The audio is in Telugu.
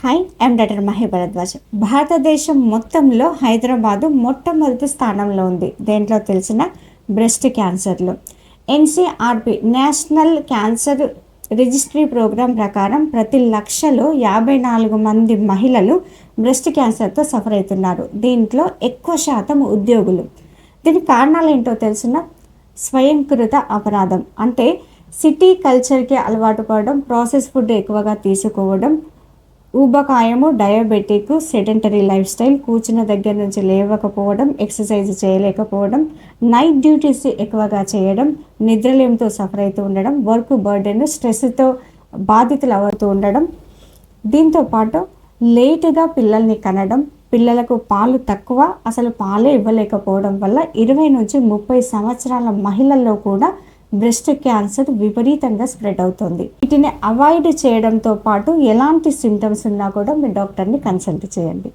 Hi, I'm doctor Mahi Bharadwaj. Bharatadesam మొత్తంలో హైదరాబాదు మొట్టమొదటి స్థానంలో ఉంది. దేంట్లో తెలిసిన బ్రెస్ట్ క్యాన్సర్లో. NCRP national cancer registry programme ప్రకారం ప్రతి లక్షలో 54 మంది మహిళలు బ్రెస్ట్ క్యాన్సర్తో సఫర్ అవుతున్నారు. దీంట్లో ఎక్కువ శాతం ఉద్యోగులు. దీనికి కారణాలు ఏంటో తెలిసిన స్వయంకృత అపరాధం అంటే సిటీ కల్చర్కి అలవాటు పడడం, ప్రాసెస్ ఫుడ్ ఎక్కువగా తీసుకోవడం, ఊబకాయము, డయాబెటిక్, సెడెంటరీ లైఫ్ స్టైల్, కూర్చున్న దగ్గర నుంచి లేవకపోవడం, ఎక్సర్సైజ్ చేయలేకపోవడం, నైట్ డ్యూటీస్ ఎక్కువగా చేయడం, నిద్రలేమితో సఫర్ అవుతూ ఉండడం, వర్క్ బర్డెన్, స్ట్రెస్తో బాధితులు అవుతూ ఉండడం, దీంతోపాటు లేటుగా పిల్లల్ని కనడం, పిల్లలకు పాలు తక్కువ, అసలు పాలే ఇవ్వలేకపోవడం వల్ల 20 నుంచి 30 సంవత్సరాల మహిళల్లో కూడా బ్రెస్ట్ క్యాన్సర్ విపరీతంగా స్ప్రెడ్ అవుతుంది. వీటిని అవాయిడ్ చేయడంతో పాటు ఎలాంటి సిమ్టమ్స్ ఉన్నా కూడా మీ డాక్టర్ని కన్సల్ట్ చేయండి.